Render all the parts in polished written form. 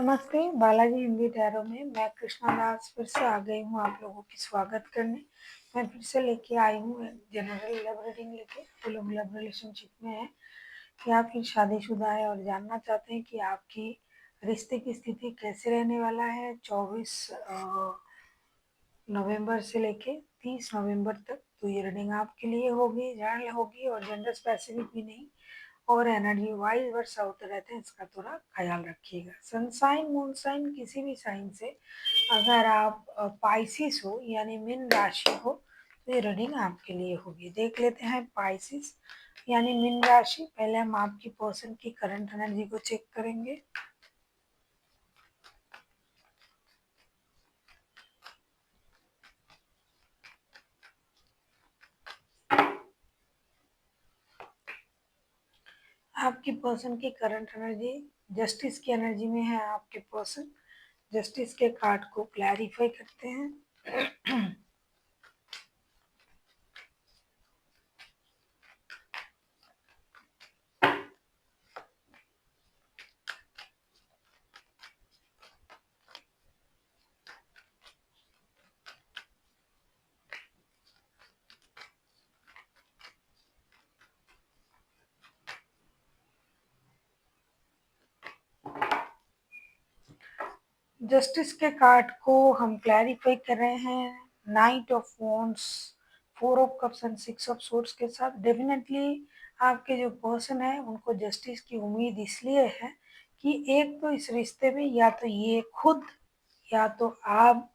नमस्ते, बालाजी हिंदी टैरो में मैं कृष्णा दास फिर से आ गई हूँ आप लोगों की स्वागत करने। मैं फिर से लेके आई हूँ जनरल लव रीडिंग लेके। वो लोग लव रिलेशनशिप में है या फिर शादीशुदा है और जानना चाहते हैं कि आपकी रिश्ते की स्थिति कैसे रहने वाला है 24 नवंबर से लेके 30 नवंबर तक। तो ये रीडिंग आपके लिए होगी, जनरल होगी और जेंडर स्पेसिफिक भी नहीं। और एनर्जी वाइज वर्ष होते रहते हैं, इसका थोड़ा ख्याल रखिएगा। सनसाइन मूनसाइन किसी भी साइन से अगर आप पाइसिस हो यानी मीन राशि हो तो ये रीडिंग आपके लिए होगी। देख लेते हैं पाइसिस यानी मीन राशि। पहले हम आपकी पर्सन की करंट एनर्जी को चेक करेंगे। आपकी पर्सन की करंट एनर्जी जस्टिस की एनर्जी में है। आपके पर्सन जस्टिस के कार्ड को क्लैरिफाई करते हैं। जस्टिस के कार्ड को हम क्लैरिफाई कर रहे हैं night of wands, 4 of cups and 6 of swords के साथ। डेफिनेटली आपके जो पर्सन है उनको जस्टिस की उम्मीद इसलिए है कि एक तो इस रिश्ते में या तो ये खुद या तो आप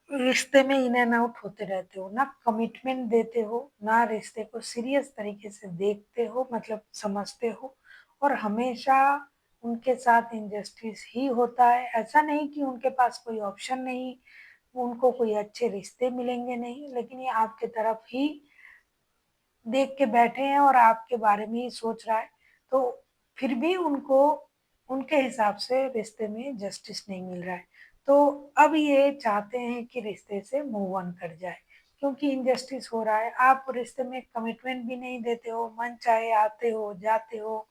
रिश्ते में इन एंड आउट होते रहते हो, ना कमिटमेंट देते हो, ना रिश्ते को सीरियस तरीके से देखते हो, मतलब समझते हो। और हमेशा उनके साथ इनजस्टिस ही होता है। ऐसा नहीं कि उनके पास कोई ऑप्शन नहीं, उनको कोई अच्छे रिश्ते मिलेंगे नहीं, लेकिन ये आपके तरफ ही देख के बैठे हैं और आपके बारे में ही सोच रहा है। तो फिर भी उनको उनके हिसाब से रिश्ते में जस्टिस नहीं मिल रहा है। तो अब ये चाहते हैं कि रिश्ते से मूव ऑन कर जाए क्योंकि इनजस्टिस हो रहा है। आप रिश्ते में कमिटमेंट भी नहीं देते हो, मन चाहे आते हो जाते हो,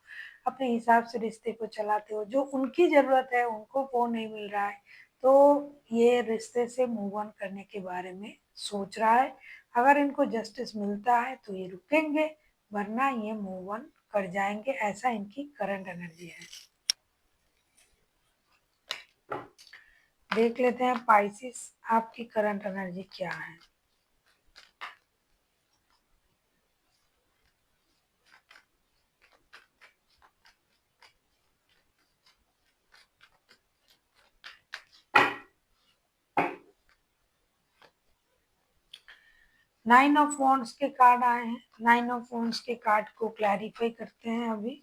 अपने हिसाब से रिश्ते को चलाते हो। जो उनकी ज़रूरत है उनको वो नहीं मिल रहा है। तो ये रिश्ते से मूव ऑन करने के बारे में सोच रहा है। अगर इनको जस्टिस मिलता है तो ये रुकेंगे, वरना ये मूव ऑन कर जाएंगे। ऐसा इनकी करंट एनर्जी है। देख लेते हैं पाइसिस आपकी करंट एनर्जी क्या है। नाइन ऑफ वॉन्ड्स के कार्ड आए हैं। नाइन ऑफ वॉन्ड्स के कार्ड को क्लैरिफाई करते हैं अभी।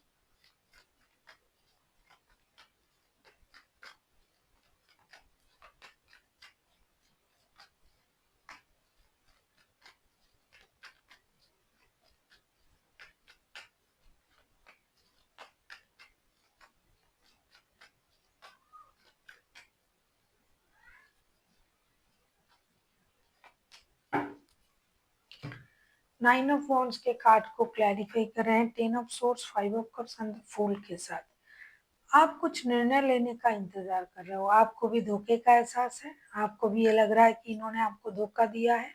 9 ऑफ वॉन्ड्स के कार्ड को क्लैरिफाई कर रहे हैं 10 of swords, 5 of cups and fool के साथ। आप कुछ निर्णय लेने का इंतजार कर रहे हो। आपको भी धोखे का एहसास है। आपको भी ये लग रहा है कि इन्होंने आपको धोखा दिया है,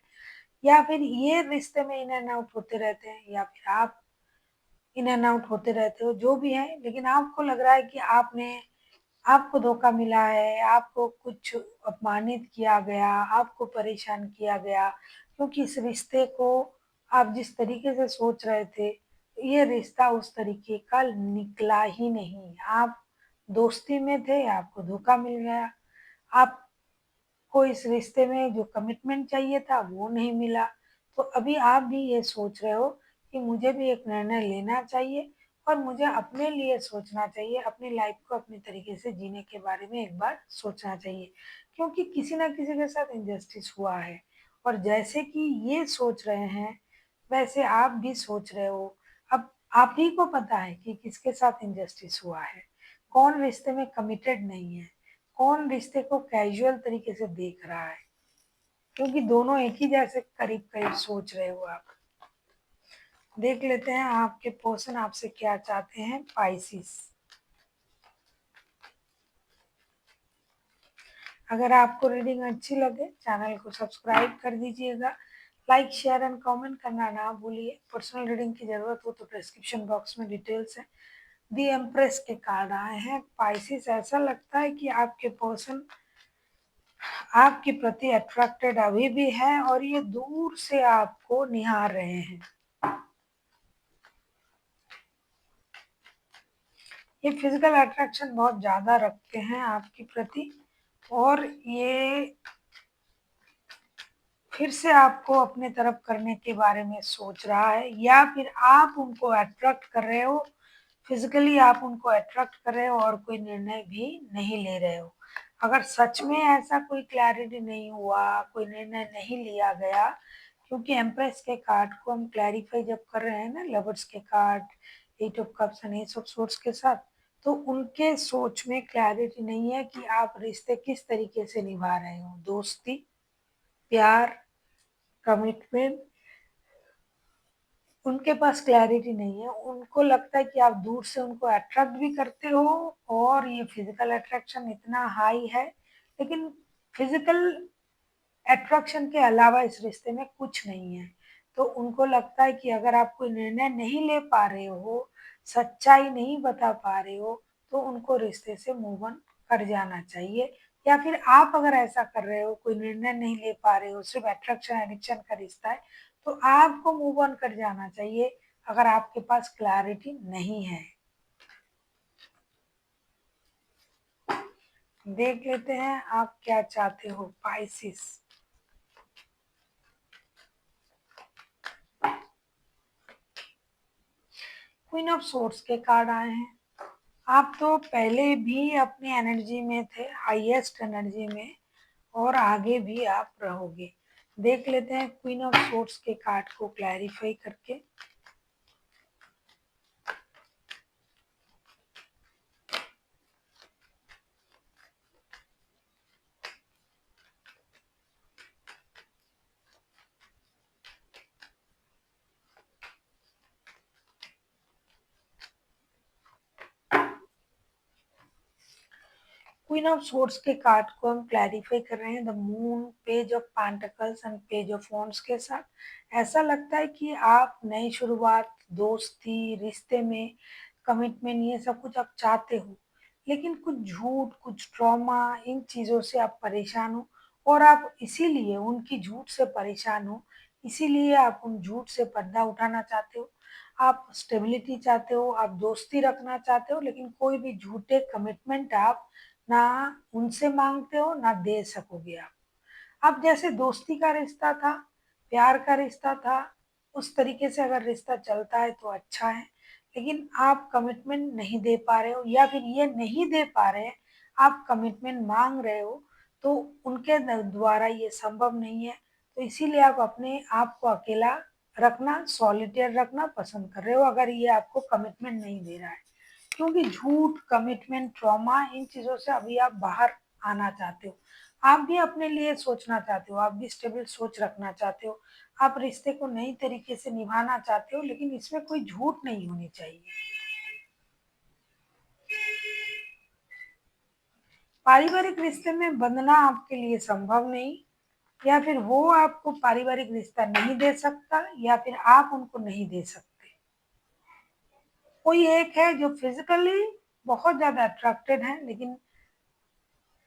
या फिर ये रिश्ते में इन एंड आउट होते रहते हैं, या फिर आप इन एंड आउट होते रहते हो। जो भी है, लेकिन आपको लग रहा है कि आपको धोखा मिला है, आपको कुछ अपमानित किया गया, आपको परेशान किया गया, क्योंकि इस रिश्ते को आप जिस तरीके से सोच रहे थे, ये रिश्ता उस तरीके का निकला ही नहीं। आप दोस्ती में थे, आपको धोखा मिल गया। आपको इस रिश्ते में जो कमिटमेंट चाहिए था वो नहीं मिला। तो अभी आप भी ये सोच रहे हो कि मुझे भी एक निर्णय लेना चाहिए और मुझे अपने लिए सोचना चाहिए, अपनी लाइफ को अपने तरीके से जीने के बारे में एक बार सोचना चाहिए, क्योंकि किसी ना किसी के साथ इनजस्टिस हुआ है। और जैसे कि ये सोच रहे हैं वैसे आप भी सोच रहे हो। अब आप ही को पता है कि किसके साथ इनजस्टिस हुआ है, कौन रिश्ते में कमिटेड नहीं है, कौन रिश्ते को कैजुअल तरीके से देख रहा है, क्योंकि दोनों एक ही जैसे करीब करीब सोच रहे हो आप। देख लेते हैं आपके पर्सन आपसे क्या चाहते हैं पाइसिस। अगर आपको रीडिंग अच्छी लगे चैनल को सब्सक्राइब कर दीजिएगा, लाइक शेयर एंड कमेंट करना ना भूलिए। पर्सनल रीडिंग की ज़रूरत हो तो डिस्क्रिप्शन बॉक्स में डिटेल्स है। दी एम्प्रेस के कार्ड आए हैं। पाइसिस, ऐसा लगता है कि आपके पर्सन आपके प्रति अट्रैक्टेड अभी भी है और ये दूर से आपको निहार रहे हैं। ये फिजिकल अट्रैक्शन बहुत ज़्यादा रखते हैं आपके प्रति और ये फिर से आपको अपने तरफ करने के बारे में सोच रहा है, या फिर आप उनको अट्रैक्ट कर रहे हो, फिजिकली आप उनको अट्रैक्ट कर रहे हो और कोई निर्णय भी नहीं ले रहे हो। अगर सच में ऐसा कोई क्लैरिटी नहीं हुआ, कोई निर्णय नहीं लिया गया, क्योंकि एम्प्रेस के कार्ड को हम क्लैरिफाई जब कर रहे हैं ना लवर्स के card, eight of cups and ace of swords के साथ, तो उनके सोच में क्लैरिटी नहीं है कि आप रिश्ते किस तरीके से निभा रहे हो। दोस्ती, प्यार, कमिटमेंट, उनके पास क्लैरिटी नहीं है। उनको लगता है कि आप दूर से उनको अट्रैक्ट भी करते हो और ये फिजिकल अट्रैक्शन इतना हाई है, लेकिन फिजिकल अट्रैक्शन के अलावा इस रिश्ते में कुछ नहीं है। तो उनको लगता है कि अगर आप कोई निर्णय नहीं ले पा रहे हो, सच्चाई नहीं बता पा रहे हो, तो उनको रिश्ते से मूव ऑन कर जाना चाहिए। या फिर आप अगर ऐसा कर रहे हो, कोई निर्णय नहीं ले पा रहे हो, सिर्फ अट्रैक्शन एडिक्शन का रिश्ता है, तो आपको मूव ऑन कर जाना चाहिए अगर आपके पास क्लैरिटी नहीं है। देख लेते हैं आप क्या चाहते हो पाइसिस। क्वीन ऑफ सोर्ड्स के कार्ड आए हैं। आप तो पहले भी अपनी एनर्जी में थे, हाईएस्ट एनर्जी में, और आगे भी आप रहोगे। देख लेते हैं क्वीन ऑफ सोर्ड्स के कार्ड को क्लैरिफाई करके। क्वीन ऑफ सोर्ड्स के कार्ड को हम क्लैरिफाई कर रहे हैं the moon, page of pentacles and page of wands के साथ। ऐसा लगता है कि आप नई शुरुआत, दोस्ती, रिश्ते में कमिटमेंट, ये सब कुछ आप चाहते हो, लेकिन कुछ झूठ, कुछ ट्रॉमा, इन चीज़ों से आप परेशान हो और आप इसीलिए उनकी झूठ से परेशान हो, इसीलिए आप उन झूठ से पर्दा उठाना चाहते हो। आप स्टेबिलिटी चाहते हो, आप दोस्ती रखना चाहते हो, लेकिन कोई भी झूठे कमिटमेंट आप ना उनसे मांगते हो ना दे सकोगे आप। अब जैसे दोस्ती का रिश्ता था, प्यार का रिश्ता था, उस तरीके से अगर रिश्ता चलता है तो अच्छा है, लेकिन आप कमिटमेंट नहीं दे पा रहे हो या फिर ये नहीं दे पा रहे हैं, आप कमिटमेंट मांग रहे हो, तो उनके द्वारा ये संभव नहीं है। तो इसीलिए आप अपने आप को अकेला रखना, सॉलिटेयर रखना पसंद कर रहे हो अगर ये आपको कमिटमेंट नहीं दे रहा है। क्योंकि झूठ, कमिटमेंट, ट्रॉमा, इन चीज़ों से अभी आप बाहर आना चाहते हो। आप भी अपने लिए सोचना चाहते हो, आप भी स्टेबल सोच रखना चाहते हो, आप रिश्ते को नई तरीके से निभाना चाहते हो, लेकिन इसमें कोई झूठ नहीं होनी चाहिए। पारिवारिक रिश्ते में बंधना आपके लिए संभव नहीं, या फिर वो आपको पारिवारिक रिश्ता नहीं दे सकता या फिर आप उनको नहीं दे सकते। कोई एक है जो फिजिकली बहुत ज़्यादा अट्रैक्टेड है, लेकिन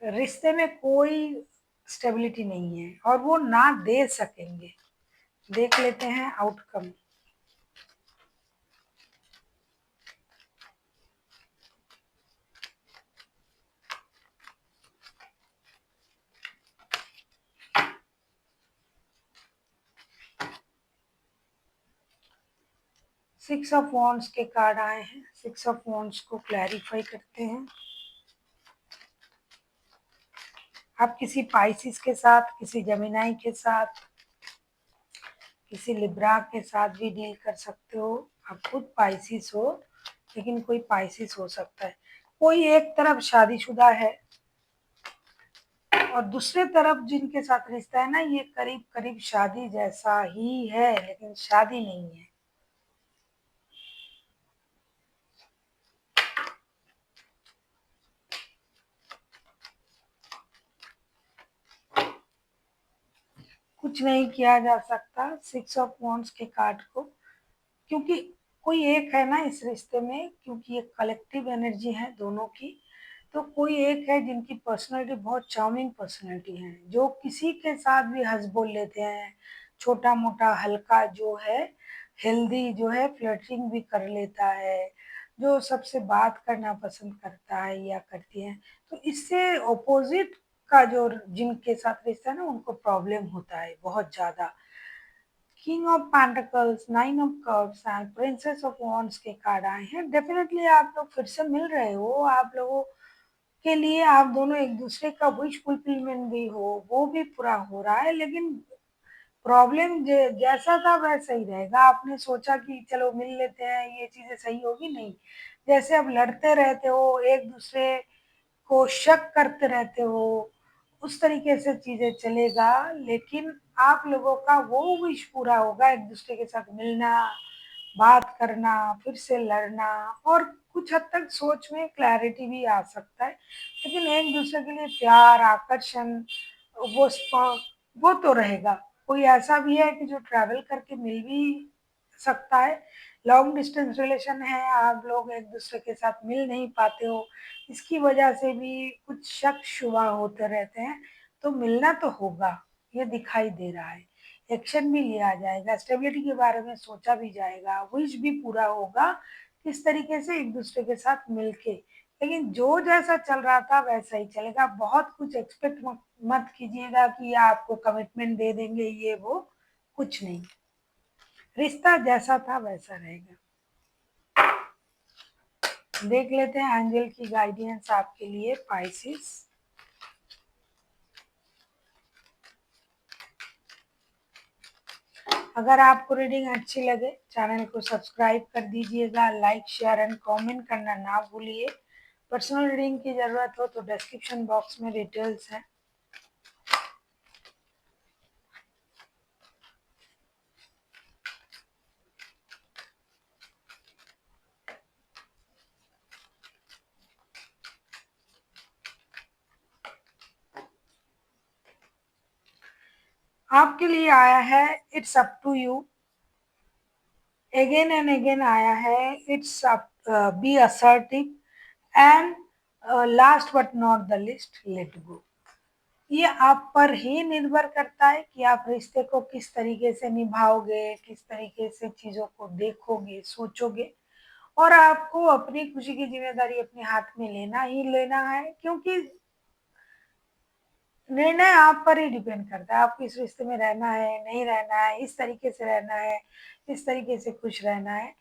रिश्ते में कोई स्टेबिलिटी नहीं है और वो ना दे सकेंगे। देख लेते हैं आउटकम। 6 ऑफ वॉन्ड्स के कार्ड आए हैं। 6 ऑफ वॉन्ड्स को क्लैरिफाई करते हैं। आप किसी पाइसिस के साथ, किसी जेमिनाई के साथ, किसी लिब्रा के साथ भी डील कर सकते हो। आप खुद पाइसिस हो, लेकिन कोई पाइसिस हो सकता है। कोई एक तरफ शादीशुदा है और दूसरे तरफ जिनके साथ रिश्ता है ना, ये करीब करीब शादी जैसा ही है, लेकिन शादी नहीं है। कुछ नहीं किया जा सकता 6 ऑफ वांड्स के कार्ड को, क्योंकि कोई एक है ना इस रिश्ते में, क्योंकि ये कलेक्टिव एनर्जी है दोनों की। तो कोई एक है जिनकी पर्सनैलिटी बहुत चार्मिंग पर्सनैलिटी है, जो किसी के साथ भी हँस बोल लेते हैं, छोटा-मोटा हल्का जो है, हेल्दी जो है फ्लर्टिंग भी कर लेता है, जो सबसे बात करना पसंद करता है या करती हैं। तो इससे अपोज़िट का जो जिनके साथ रिश्ता है ना, उनको प्रॉब्लम होता है बहुत ज़्यादा। King of pentacles, nine of cups and princess of wands के कार्ड आए हैं। डेफिनेटली आप लोग फिर से मिल रहे हो, आप लोगों के लिए आप दोनों एक दूसरे का विश फुलफिलमेंट भी हो, वो भी पूरा हो रहा है। लेकिन प्रॉब्लम जैसा था वैसा ही रहेगा। आपने सोचा कि चलो मिल लेते हैं, ये चीजें सही होगी, नहीं। जैसे अब लड़ते रहते हो, एक दूसरे को शक करते रहते हो, उस तरीके से चीजें चलेगा। लेकिन आप लोगों का वो विश पूरा होगा, एक दूसरे के साथ मिलना, बात करना, फिर से लड़ना, और कुछ हद तक सोच में क्लैरिटी भी आ सकता है। लेकिन एक दूसरे के लिए प्यार, आकर्षण, वो वो तो रहेगा। कोई ऐसा भी है कि जो ट्रैवल करके मिल भी सकता है। लॉन्ग डिस्टेंस रिलेशन है, आप लोग एक दूसरे के साथ मिल नहीं पाते हो, इसकी वजह से भी कुछ शक शुबा होते रहते हैं। तो मिलना तो होगा, ये दिखाई दे रहा है। एक्शन भी लिया जाएगा, स्टेबिलिटी के बारे में सोचा भी जाएगा, विश भी पूरा होगा, किस तरीके से एक दूसरे के साथ मिलके। लेकिन जो जैसा चल रहा था वैसा ही चलेगा। बहुत कुछ एक्सपेक्ट मत कीजिएगा कि आपको कमिटमेंट दे देंगे, ये वो कुछ नहीं। रिश्ता जैसा था वैसा रहेगा। देख लेते हैं एंजल की गाइडेंस आपके लिए पाइसिस। अगर आपको रीडिंग अच्छी लगे, चैनल को सब्सक्राइब कर दीजिएगा, लाइक शेयर एंड कमेंट करना ना भूलिए। पर्सनल रीडिंग की ज़रूरत हो तो डिस्क्रिप्शन बॉक्स में डिटेल्स हैं। आपके लिए आया है it's up to you. Again and again आया है it's up, be assertive and last but not the least, let go. ये आप पर ही निर्भर करता है कि आप रिश्ते को किस तरीके से निभाओगे, किस तरीके से चीज़ों को देखोगे, सोचोगे। और आपको अपनी खुशी की ज़िम्मेदारी अपने हाथ में लेना ही लेना है, क्योंकि निर्णय आप पर ही डिपेंड करता है। आपको इस रिश्ते में रहना है, नहीं रहना है, इस तरीके से रहना है, इस तरीके से खुश रहना है।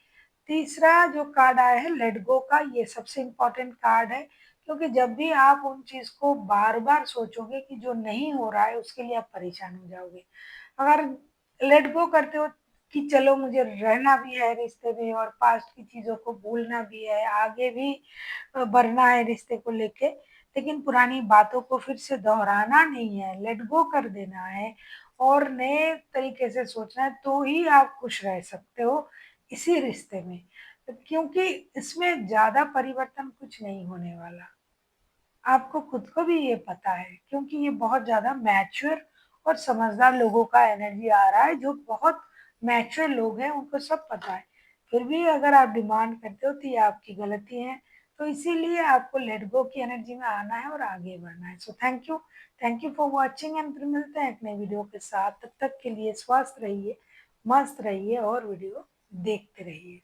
तीसरा जो कार्ड आया है लेट गो का, ये सबसे इम्पोर्टेंट कार्ड है, क्योंकि जब भी आप उन चीज़ को बार-बार सोचोगे कि जो नहीं हो रहा है, उसके लिए आप परेशान हो जाओगे। अगर लेट गो करते हो कि चलो मुझे रहना भी है रिश्ते में और पास्ट की चीज़ों को भूलना भी है, आगे भी बढ़ना है रिश्ते को लेके, लेकिन पुरानी बातों को फिर से दोहराना नहीं है, लेट गो कर देना है और नए तरीके से सोचना है, तो ही आप खुश रह सकते हो इसी रिश्ते में। क्योंकि इसमें ज़्यादा परिवर्तन कुछ नहीं होने वाला। आपको खुद को भी ये पता है, क्योंकि ये बहुत ज़्यादा मैच्योर और समझदार लोगों का एनर्जी आ रहा है, जो बहुत मैच्योर लोग हैं, उनको सब पता है। फिर भी अगर आप डिमांड करते हो तो ये आपकी गलती है। तो इसीलिए आपको लेट गो की एनर्जी में आना है और आगे बढ़ना है। So thank you for watching and फिर मिलते हैं एक नई वीडियो के साथ। तब तक के लिए स्वस्थ रहिए, मस्त रहिए और वीडियो देखते रहिए।